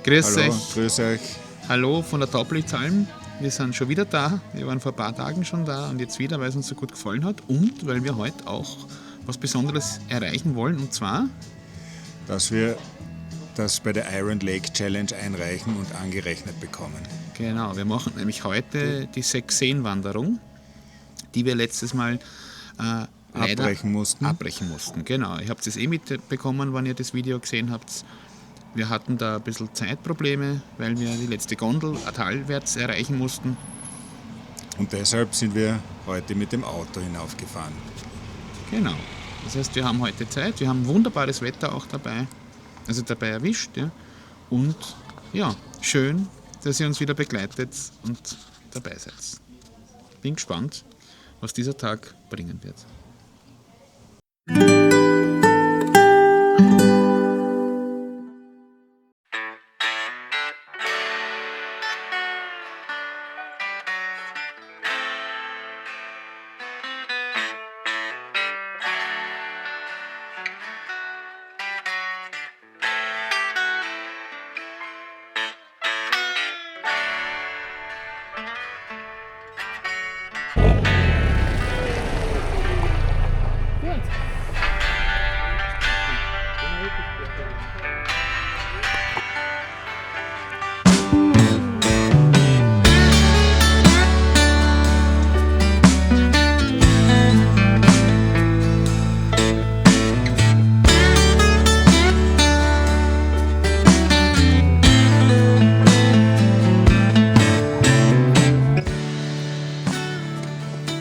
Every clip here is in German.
Grüß Hallo, euch. grüß euch. Hallo von der Taublitzalm. Wir sind schon wieder da. Wir waren vor ein paar Tagen schon da und jetzt wieder, weil es uns so gut gefallen hat und weil wir heute auch was Besonderes erreichen wollen, und zwar, Dass wir das bei der Iron Lake Challenge einreichen und angerechnet bekommen. genau, wir machen nämlich heute die 6-Seen-Wanderung, die wir letztes Mal leider Abbrechen mussten. Genau, ihr habt es mitbekommen, wenn ihr das Video gesehen habt. Wir hatten da ein bisschen Zeitprobleme, weil wir die letzte Gondel talwärts erreichen mussten. Und deshalb sind wir heute mit dem Auto hinaufgefahren. Genau. Das heißt, wir haben heute Zeit, wir haben wunderbares Wetter auch dabei, also dabei erwischt. Ja. Und ja, schön, dass ihr uns wieder begleitet und dabei seid. Bin gespannt, was dieser Tag bringen wird.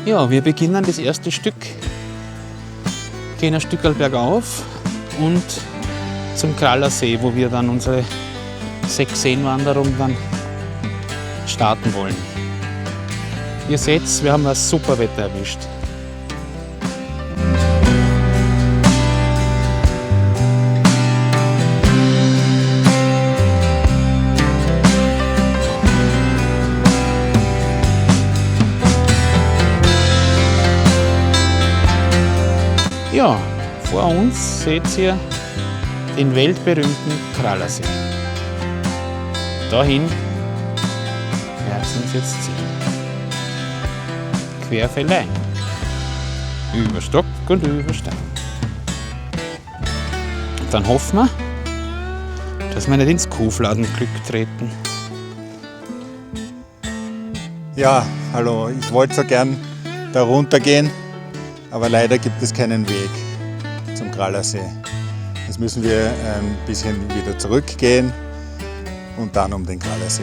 Ja, wir beginnen das erste Stück, gehen ein Stück bergauf und zum Krallersee, wo wir dann unsere 6-Seen-Wanderung dann starten wollen. Ihr seht, wir haben ein super Wetter erwischt. Ja, vor uns seht ihr den weltberühmten Krallersee. Dahin werden wir uns jetzt ziehen. Querfeldein. Über Stock und über Stein. Und dann hoffen wir, dass wir nicht ins Kuhfladenglück treten. Ja, hallo, ich wollte so gern da runtergehen, aber leider gibt es keinen Weg zum Krallersee. Jetzt müssen wir ein bisschen wieder zurückgehen und dann um den Krallersee.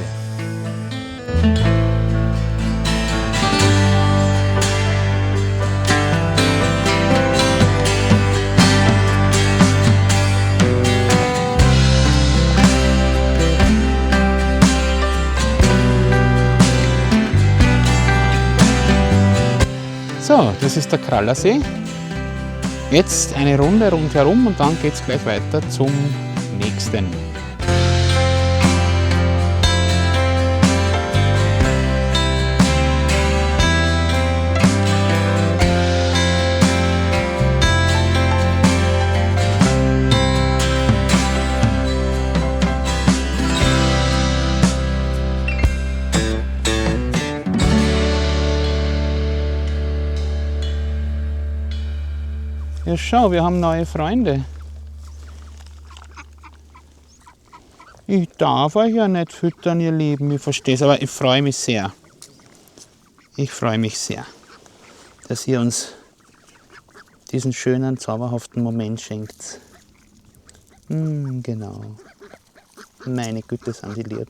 So, das ist der Krallersee. Jetzt eine Runde rundherum und dann geht es gleich weiter zum nächsten. Ja, schau, wir haben neue Freunde. Ich darf euch ja nicht füttern, ihr Lieben, ich verstehe es, aber ich freue mich sehr. Ich freue mich sehr, dass ihr uns diesen schönen, zauberhaften Moment schenkt. Genau. Meine Güte, sind die lieb.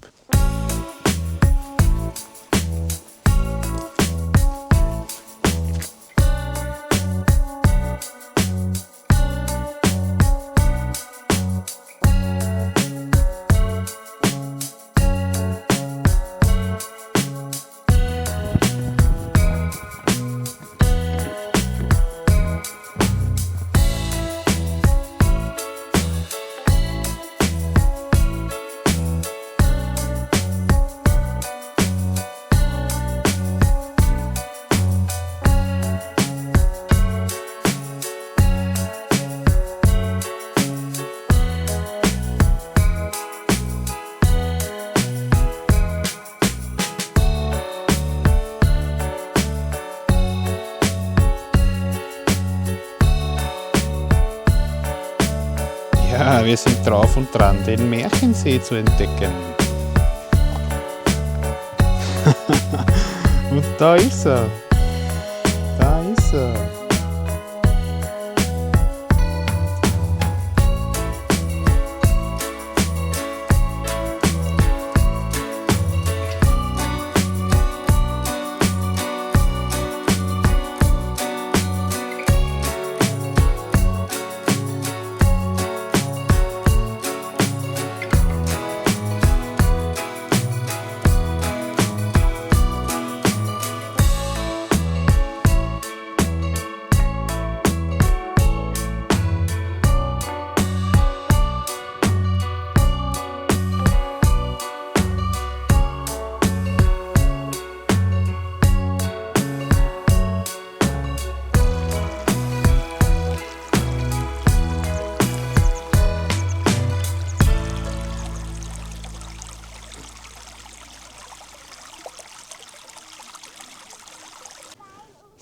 Wir sind drauf und dran, den Märchensee zu entdecken. Und da ist er. Da ist er.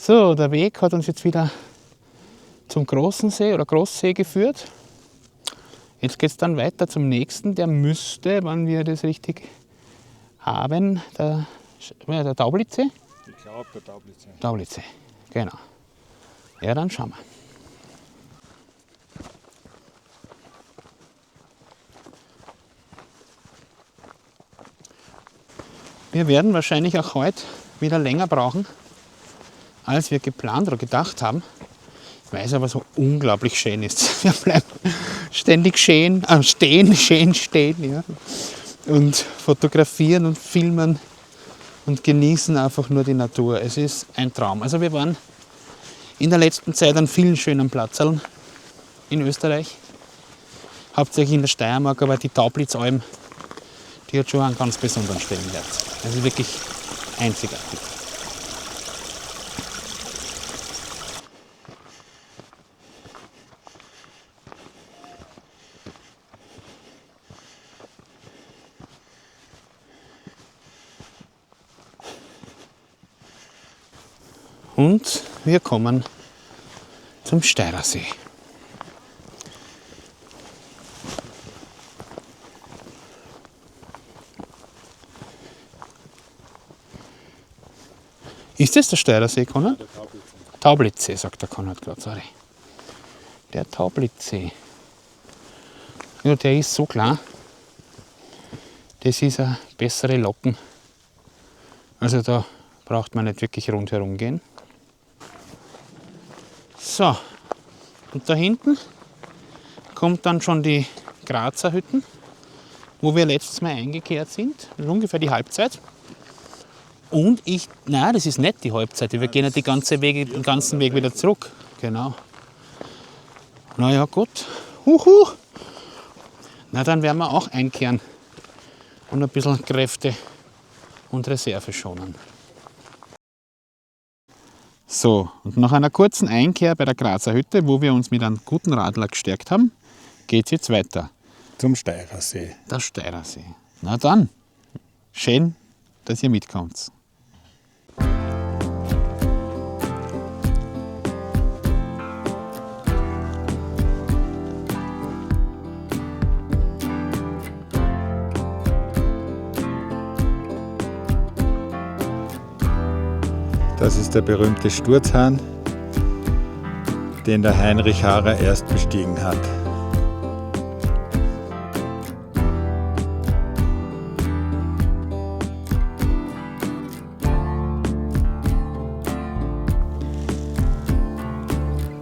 So, der Weg hat uns jetzt wieder zum Großen See oder Großsee geführt. Jetzt geht es dann weiter zum nächsten. Der müsste, wenn wir das richtig haben, der Taublitze? Ich glaube, der Taublitze. Taublitze, genau. Ja, dann schauen wir. Wir werden wahrscheinlich auch heute wieder länger brauchen, als wir geplant oder gedacht haben, weil es aber so unglaublich schön ist. Wir bleiben ständig stehen, ja, und fotografieren und filmen und genießen einfach nur die Natur. Es ist ein Traum. Also wir waren in der letzten Zeit an vielen schönen Plätzen in Österreich, hauptsächlich in der Steiermark, aber die Taublitzalm, die hat schon einen ganz besonderen Stellenwert. Also wirklich einzigartig. Und wir kommen zum Steirersee. Ist das der Steirersee, Konrad? Der Taublitze. Taublitze, sagt der Konrad gerade, sorry. Der Taublitze. Ja, der ist so klar. Das ist eine bessere Locken. Also da braucht man nicht wirklich rundherum gehen. So, und da hinten kommt dann schon die Grazer Hütten, wo wir letztes Mal eingekehrt sind. Das ist ungefähr die Halbzeit. Und nein, das ist nicht die Halbzeit. Wir gehen ja den ganzen Weg wieder zurück. Genau. Na ja, gut. Huhu. Na, dann werden wir auch einkehren und ein bisschen Kräfte und Reserve schonen. So, und nach einer kurzen Einkehr bei der Grazer Hütte, wo wir uns mit einem guten Radler gestärkt haben, geht es jetzt weiter. Zum Steirersee. Der Steirersee. Na dann, schön, dass ihr mitkommt. Das ist der berühmte Sturzhahn, den der Heinrich Harrer erst bestiegen hat.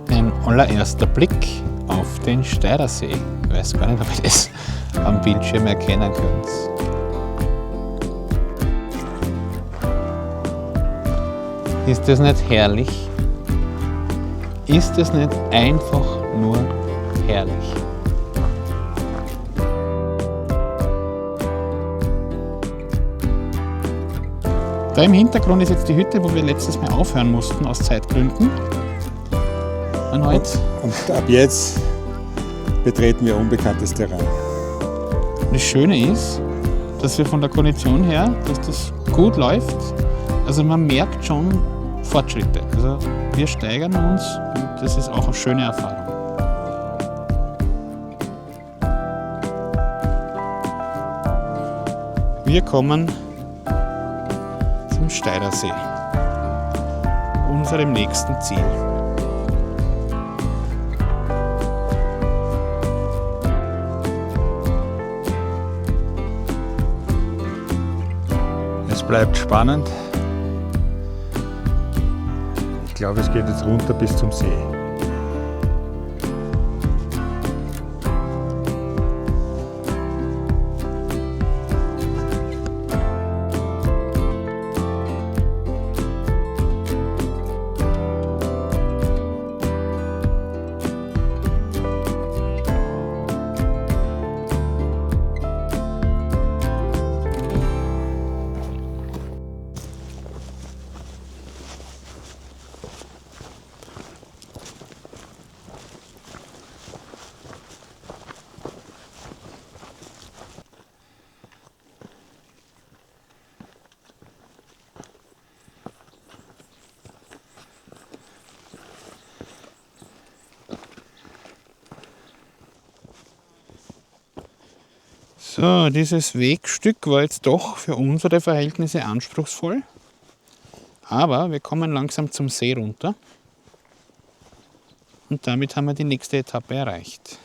Ein allererster Blick auf den Steirersee. Ich weiß gar nicht, ob ihr das am Bildschirm erkennen könnt. Ist das nicht herrlich? Ist es nicht einfach nur herrlich? Da im Hintergrund ist jetzt die Hütte, wo wir letztes Mal aufhören mussten aus Zeitgründen. Und heute. Und ab jetzt betreten wir unbekanntes Terrain. Das Schöne ist, dass wir von der Kondition her, dass das gut läuft. Also man merkt schon Fortschritte. Also wir steigern uns und das ist auch eine schöne Erfahrung. Wir kommen zum Steirersee, unserem nächsten Ziel. Es bleibt spannend. Ich glaube, es geht jetzt runter bis zum See. So, dieses Wegstück war jetzt doch für unsere Verhältnisse anspruchsvoll, aber wir kommen langsam zum See runter und damit haben wir die nächste Etappe erreicht.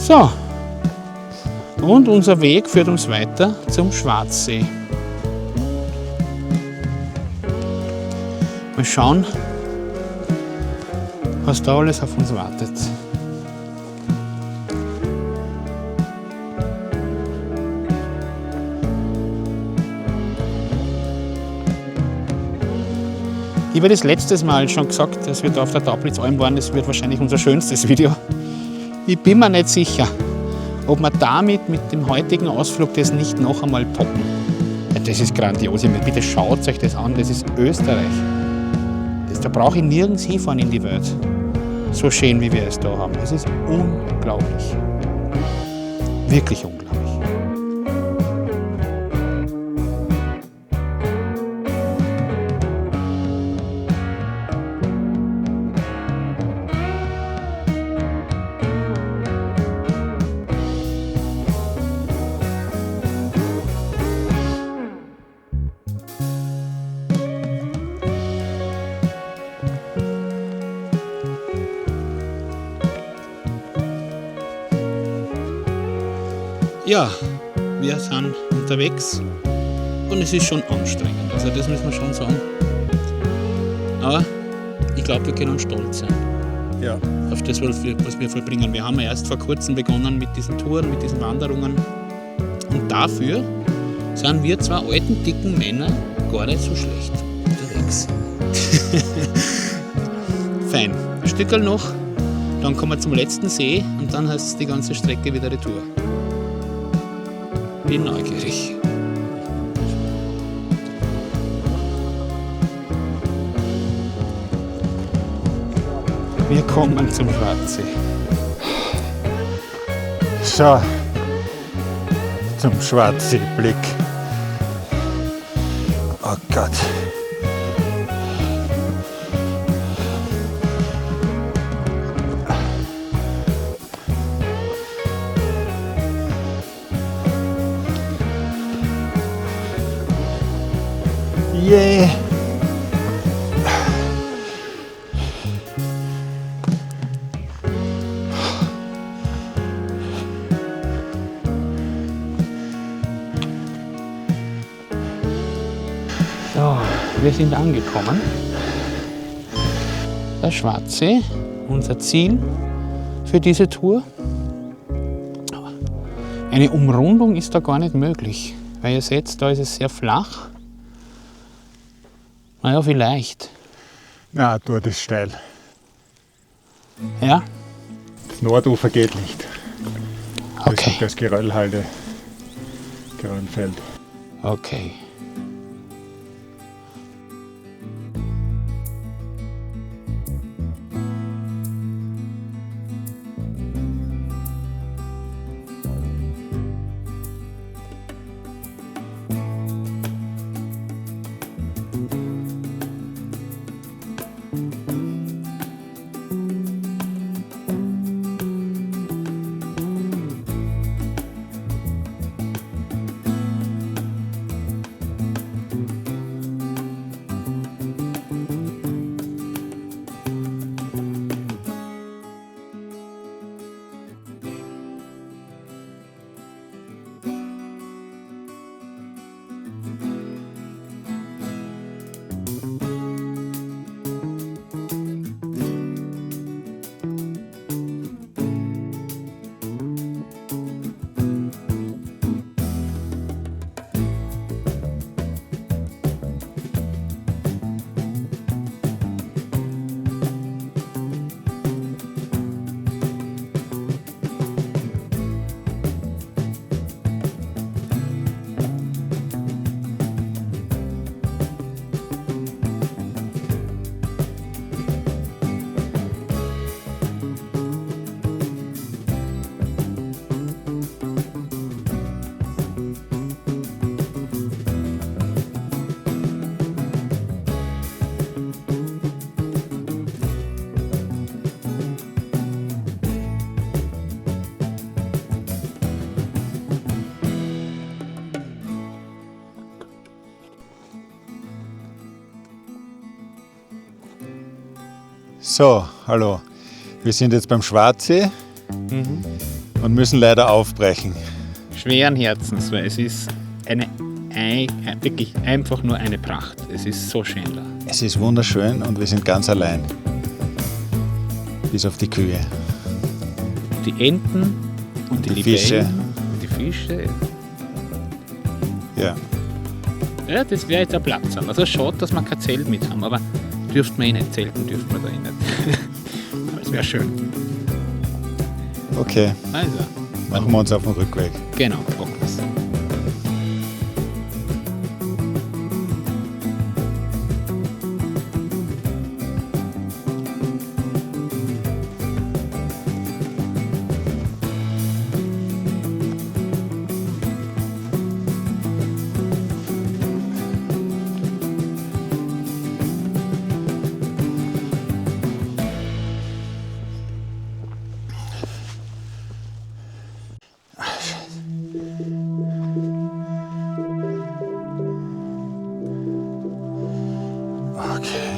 So, und unser Weg führt uns weiter zum Schwarzsee. Mal schauen, was da alles auf uns wartet. Ich habe das letztes Mal schon gesagt, als wir da auf der Taublitzalm waren, das wird wahrscheinlich unser schönstes Video. Ich bin mir nicht sicher, ob wir damit mit dem heutigen Ausflug das nicht noch einmal poppen. Ja, das ist grandios. Bitte schaut euch das an. Das ist Österreich. Da brauche ich nirgends hinfahren in die Welt. So schön, wie wir es da haben. Es ist unglaublich. Wirklich unglaublich. Ja, wir sind unterwegs und es ist schon anstrengend, also das müssen wir schon sagen. Aber ich glaube, wir können stolz sein auf das, was wir vollbringen. Wir haben ja erst vor kurzem begonnen mit diesen Touren, mit diesen Wanderungen und dafür sind wir zwei alten, dicken Männer gar nicht so schlecht unterwegs. Fein, ein Stückerl noch, dann kommen wir zum letzten See und dann heißt es die ganze Strecke wieder Retour. Bin neugierig. Wir kommen zum Schwarzsee. So, zum Schwarzseeblick. Oh Gott. Yeah. So, wir sind angekommen. Der Schwarzsee, unser Ziel für diese Tour. Eine Umrundung ist da gar nicht möglich, weil ihr seht, da ist es sehr flach. Naja, vielleicht. Na, dort ist steil. Ja? Das Nordufer geht nicht. Okay. Das Geröllhalde, Geröllfeld. Okay. So, hallo. Wir sind jetzt beim Schwarzsee und müssen leider aufbrechen. Schweren Herzens, weil es ist wirklich einfach nur eine Pracht. Es ist so schön da. Es ist wunderschön und wir sind ganz allein. Bis auf die Kühe. Die Enten und die Fische. Libellen und die Fische. Ja. Ja, das wäre jetzt ein Platz. Also schade, dass wir kein Zelt mit haben, aber dürften wir nicht zelten, dürften wir da nicht. Aber es wäre schön. Okay, Also, machen wir uns auf den Rückweg. genau, packen wir's. Okay.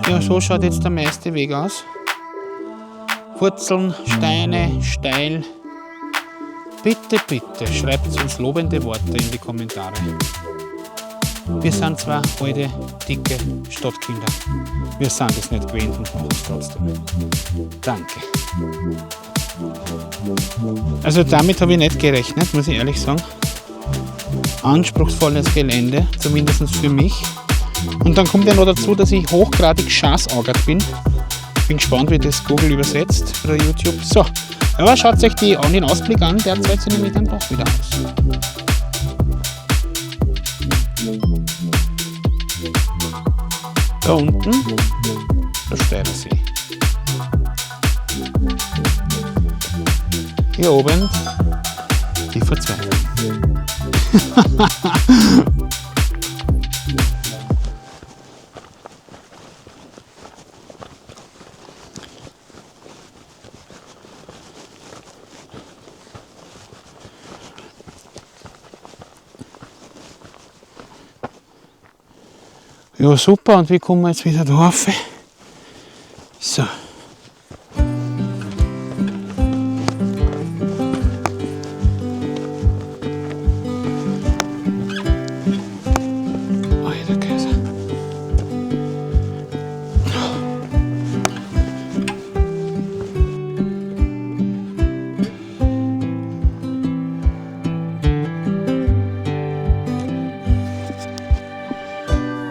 Ja, so schaut jetzt der meiste Weg aus. Wurzeln, Steine, steil. Bitte, bitte, schreibt uns lobende Worte in die Kommentare. Wir sind zwar alte, dicke Stadtkinder. Wir sind es nicht gewöhnt und machen es trotzdem. Danke. Also damit habe ich nicht gerechnet, muss ich ehrlich sagen. Anspruchsvolles Gelände, zumindest für mich. Und dann kommt ja noch dazu, dass ich hochgradig schaßaugert bin. Bin gespannt, wie das Google übersetzt oder YouTube. So, aber schaut euch den Ausblick an, der 2 cm doch wieder aus. Da unten der Steirersee. Hier oben die Verzweiflung. Ja, super, und wie kommen wir jetzt wieder da rauf? So. Alter Käse.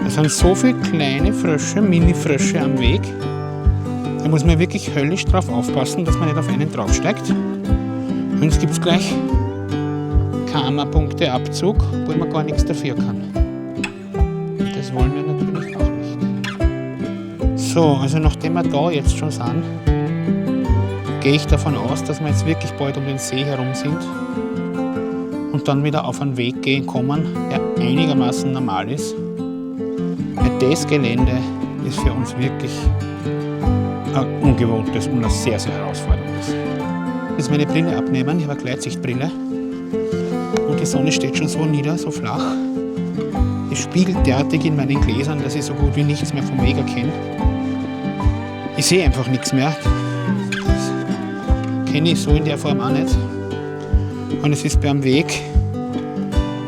Es sind so viele kleine Frösche, Mini-Frösche am Weg. Da muss man wirklich höllisch drauf aufpassen, dass man nicht auf einen draufsteigt. Und jetzt gibt es gleich Karma-Punkte-Abzug, wo man gar nichts dafür kann. Das wollen wir natürlich auch nicht. So, also nachdem wir da jetzt schon sind, gehe ich davon aus, dass wir jetzt wirklich bald um den See herum sind und dann wieder auf einen Weg gehen kommen, der einigermaßen normal ist. Das Gelände ist für uns wirklich ein ungewohntes und ein sehr, sehr herausforderndes. Jetzt meine Brille abnehmen, ich habe eine Gleitsichtbrille und die Sonne steht schon so nieder, so flach. Es spiegelt derartig in meinen Gläsern, dass ich so gut wie nichts mehr vom Weg erkenne. Ich sehe einfach nichts mehr. Das kenne ich so in der Form auch nicht. Und es ist beim Weg,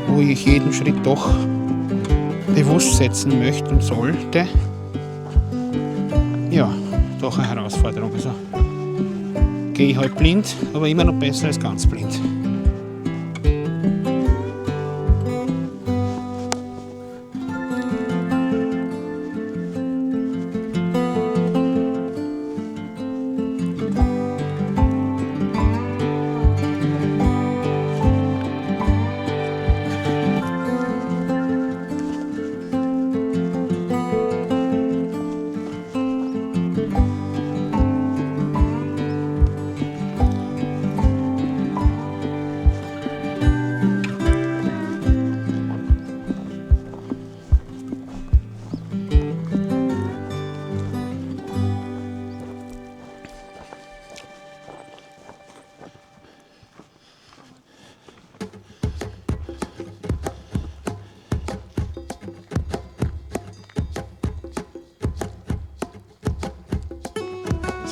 wo ich jeden Schritt doch bewusst setzen möchte und sollte, ja, doch eine Herausforderung. Also gehe ich halt blind, aber immer noch besser als ganz blind.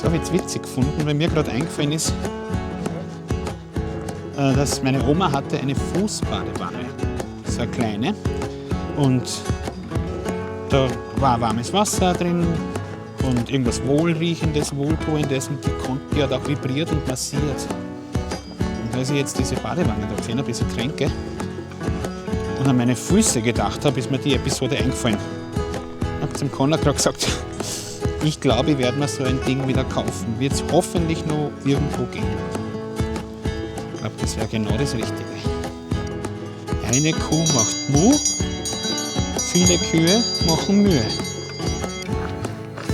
habe ich jetzt witzig gefunden, weil mir gerade eingefallen ist, dass meine Oma hatte eine Fußbadewanne, so eine kleine. Und da war warmes Wasser drin und irgendwas Wohlriechendes, Wohltuendes und die hat auch vibriert und massiert. Und als ich jetzt diese Badewanne da gesehen habe, diese Tränke, und an meine Füße gedacht habe, ist mir die Episode eingefallen. Ich habe zum Conor gerade gesagt, ich glaube, ich werde mir so ein Ding wieder kaufen. Wird es hoffentlich noch irgendwo gehen. Ich glaube, das wäre genau das Richtige. Eine Kuh macht Mu, viele Kühe machen Mühe.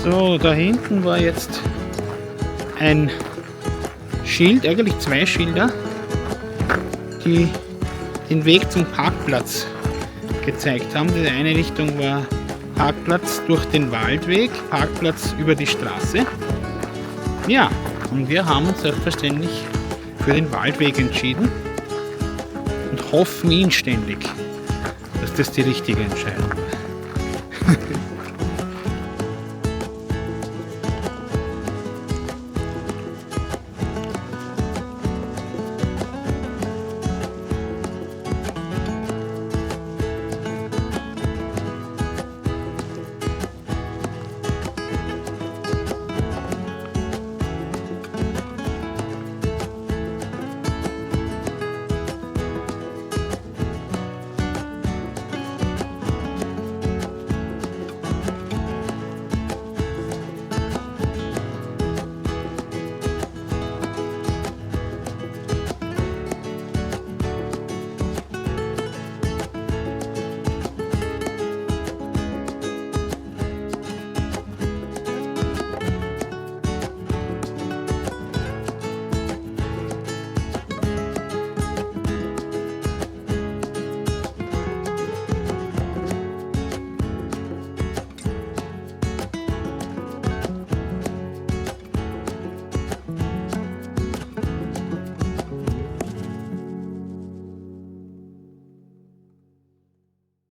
So, da hinten war jetzt ein Schild, eigentlich zwei Schilder, die den Weg zum Parkplatz gezeigt haben. Die eine Richtung war Parkplatz durch den Waldweg, Parkplatz über die Straße. Ja, und wir haben uns selbstverständlich für den Waldweg entschieden und hoffen inständig, dass das die richtige Entscheidung war.